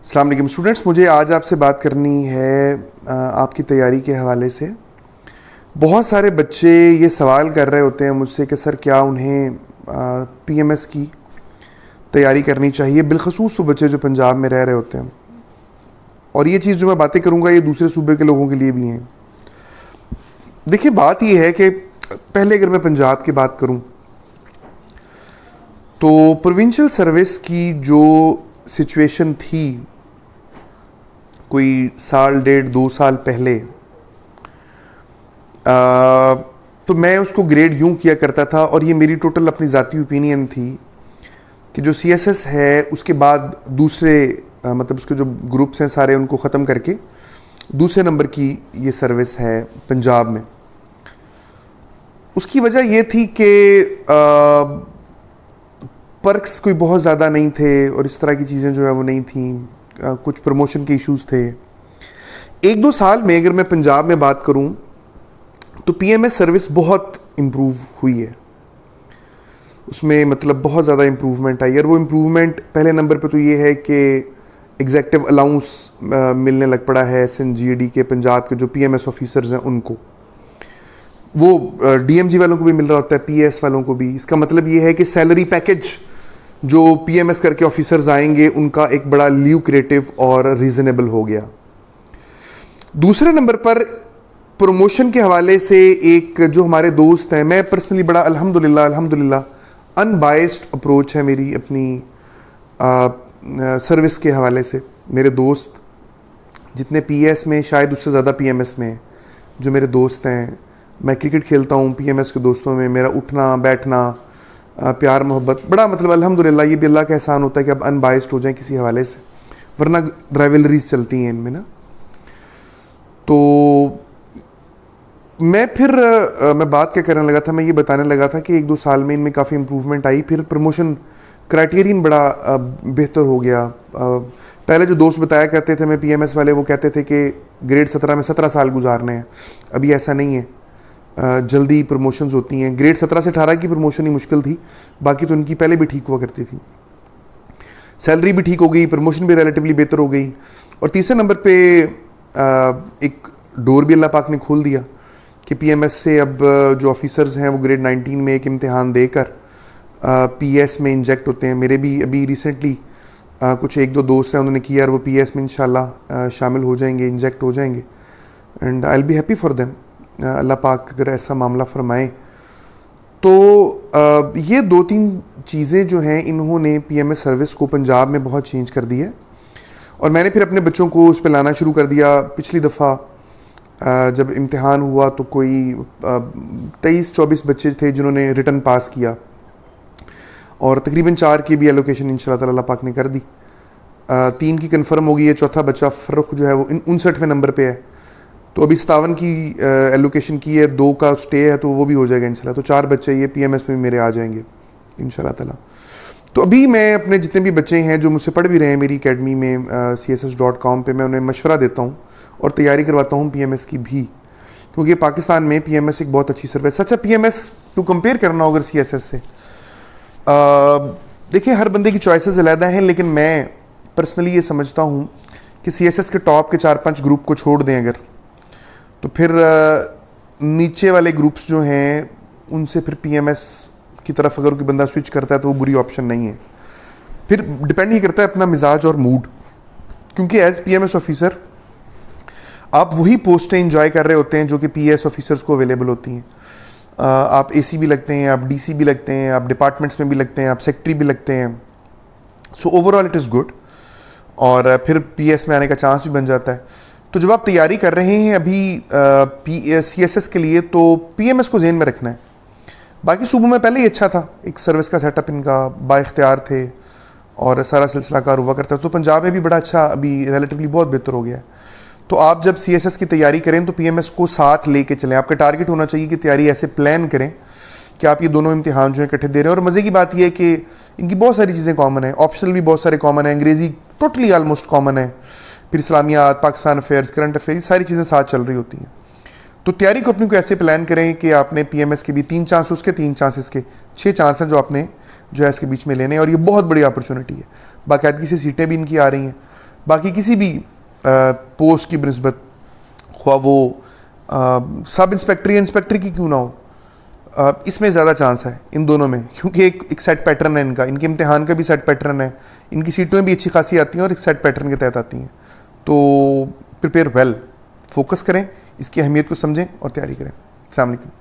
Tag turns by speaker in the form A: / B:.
A: अस्सलाम वालेकुम स्टूडेंट्स, मुझे आज आपसे बात करनी है आपकी तैयारी के हवाले से। बहुत सारे बच्चे ये सवाल कर रहे होते हैं मुझसे कि सर क्या उन्हें पीएमएस की तैयारी करनी चाहिए, बिलखसूस वो बच्चे जो पंजाब में रह रहे होते हैं। और ये चीज़ जो मैं बातें करूँगा ये दूसरे सूबे के लोगों के लिए भी हैं। देखिए, बात ये है कि पहले अगर मैं पंजाब की बात करूँ तो प्रोविंशियल सर्विस की जो सिचुएशन थी कोई साल डेढ़ 2 साल पहले, तो मैं उसको ग्रेड यूं किया करता था और ये मेरी टोटल अपनी ज़ाती ओपिनियन थी कि जो सीएसएस है उसके बाद दूसरे मतलब उसके जो ग्रुप्स हैं सारे उनको ख़त्म करके दूसरे नंबर की ये सर्विस है पंजाब में। उसकी वजह ये थी कि पर्क्स कोई बहुत ज़्यादा नहीं थे और इस तरह की चीज़ें जो है वो नहीं थी। कुछ प्रमोशन के इश्यूज थे। 1-2 साल में अगर मैं पंजाब में बात करूं तो पीएमएस सर्विस बहुत इम्प्रूव हुई है। उसमें मतलब बहुत ज़्यादा इम्प्रूवमेंट आई। और वो इम्प्रूवमेंट पहले नंबर पे तो ये है कि एग्जेक्टिव अलाउंस मिलने लग पड़ा है एसएनजीडी के पंजाब के जो पीएमएस ऑफिसर्स हैं उनको। वो डीएमजी वालों को भी मिल रहा होता है, पीएस वालों को भी। इसका मतलब ये है कि सैलरी पैकेज जो पीएमएस करके ऑफिसर्स आएंगे उनका एक बड़ा ल्यूक्रेटिव और रीजनेबल हो गया। दूसरे नंबर पर प्रमोशन के हवाले से एक जो हमारे दोस्त हैं, मैं पर्सनली बड़ा अल्हम्दुलिल्लाह अनबायस्ड अप्रोच है मेरी अपनी सर्विस के हवाले से। मेरे दोस्त जितने पीएस में शायद उससे ज़्यादा पीएमएस में जो मेरे दोस्त हैं, मैं क्रिकेट खेलता हूँ पीएमएस के दोस्तों में, मेरा उठना बैठना प्यार मोहब्बत बड़ा मतलब अल्हम्दुलिल्लाह ये भी अल्लाह का एहसान होता है कि अब अनबायस्ड हो जाएं किसी हवाले से, वरना राइवलरीज चलती हैं इनमें ना। तो मैं फिर मैं बात क्या करने लगा था, मैं ये बताने लगा था कि 1-2 साल में इनमें काफ़ी इम्प्रूवमेंट आई। फिर प्रमोशन क्राइटेरियन बड़ा बेहतर हो गया। पहले जो दोस्त बताया करते थे मैं पीएमएस वाले, वो कहते थे कि ग्रेड 17 में 17 साल गुजारने हैं। अभी ऐसा नहीं है, जल्दी प्रमोशंस होती हैं। ग्रेड 17 से 18 की प्रमोशन ही मुश्किल थी, बाकी तो उनकी पहले भी ठीक हुआ करती थी। सैलरी भी ठीक हो गई, प्रमोशन भी रिलेटिवली बेहतर हो गई। और तीसरे नंबर पे एक डोर भी अल्लाह पाक ने खोल दिया कि पीएमएस से अब जो ऑफिसर्स हैं वो ग्रेड 19 में एक इम्तिहान देकर पीएस में इंजेक्ट होते हैं। मेरे भी अभी रिसेंटली कुछ 1-2 दोस्त हैं, उन्होंने किया और वो पीएस में इंशाल्लाह शामिल हो जाएंगे, इंजेक्ट हो जाएंगे। And I will be happy for them. अल्लाह पाक अगर ऐसा मामला फरमाए तो ये 2-3 चीज़ें जो हैं इन्होंने पीएमएस सर्विस को पंजाब में बहुत चेंज कर दी है। और मैंने फिर अपने बच्चों को उस पर लाना शुरू कर दिया। पिछली दफ़ा जब इम्तिहान हुआ तो कोई 23-24 बच्चे थे जिन्होंने रिटर्न पास किया और तकरीबन 4 की भी एलोकेशन इंशाल्लाह ताला अल्लाह पाक ने कर दी। 3 की कंफर्म हो गई है, चौथा बच्चा फ़र्रुख जो है वो 59वें नंबर पे है। तो अभी 57 की एलोकेशन की है, 2 का स्टे है तो वो भी हो जाएगा इंशाल्लाह। तो 4 बच्चे ये पीएमएस में मेरे आ जाएंगे इंशाल्लाह ताला। तो अभी मैं अपने जितने भी बच्चे हैं जो मुझसे पढ़ भी रहे हैं मेरी एकेडमी में css.com पे, मैं उन्हें मशवरा देता हूँ और तैयारी करवाता हूँ पीएमएस की भी, क्योंकि पाकिस्तान में पीएमएस एक बहुत अच्छी सर्विस। अच्छा, पीएमएस टू कंपेयर करना हो अगर सीएसएस से, देखिए हर बंदे की चॉइसेस अलग हैं, लेकिन मैं पर्सनली ये समझता हूँ कि सीएसएस के टॉप के 4-5 ग्रुप को छोड़ दें अगर, तो फिर नीचे वाले ग्रुप्स जो हैं उनसे फिर पीएमएस की तरफ अगर कोई बंदा स्विच करता है तो वो बुरी ऑप्शन नहीं है। फिर डिपेंड ही करता है अपना मिजाज और मूड, क्योंकि एज पीएमएस ऑफिसर आप वही पोस्टें एंजॉय कर रहे होते हैं जो कि पीएस ऑफिसर्स को अवेलेबल होती हैं। आप एसी भी लगते हैं, आप डीसी भी लगते हैं, आप डिपार्टमेंट्स में भी लगते हैं, आप सेक्रेटरी भी लगते हैं। So overall it is good और फिर पीएस में आने का चांस भी बन जाता है। तो जब आप तैयारी कर रहे हैं अभी सीएसएस के लिए, तो पीएमएस को ज़हन में रखना है। बाकी सूबों में पहले ही अच्छा था, एक सर्विस का सेटअप इनका बाइख्तियार थे और सारा सिलसिला कार हुआ करता था। तो पंजाब में भी बड़ा अच्छा अभी रिलेटिवली बहुत बेहतर हो गया है। तो आप जब सीएसएस की तैयारी करें तो पीएमएस को साथ लेके चलें। आपका टारगेट होना चाहिए कि तैयारी ऐसे प्लान करें कि आप ये दोनों इम्तिहान जो है इकट्ठे दे रहे हैं। और मज़े की बात यह है कि इनकी बहुत सारी चीज़ें कॉमन है, ऑप्शनल भी बहुत सारे कॉमन है, अंग्रेज़ी टोटली आलमोस्ट कॉमन है, फिर इस्लामियात, पाकिस्तान अफेयर्स, करंट अफेयर्स, सारी चीज़ें साथ चल रही होती हैं। तो तैयारी को अपनी को ऐसे प्लान करें कि आपने पीएमएस के भी 3 चांस उसके, 3 चांस इसके, 6 चांस हैं जो आपने जो है इसके बीच में लेने हैं। और ये बहुत बड़ी अपॉर्चुनिटी है, बाकायदगी से सीटें भी इनकी आ रही हैं। बाकी किसी भी पोस्ट की बनस्बत, ख्वा वो सब इंस्पेक्टर या इंस्पेक्टर की क्यों ना हो, इसमें ज़्यादा चांस है इन दोनों में, क्योंकि एक सेट पैटर्न है इनका, इनके इम्तिहान का भी सेट पैटर्न है, इनकी सीटें भी अच्छी खासी आती हैं और एक सेट पैटर्न के तहत आती हैं। तो प्रिपेयर वेल, फोकस करें, इसकी अहमियत को समझें और तैयारी करें। अस्सलाम वालेकुम।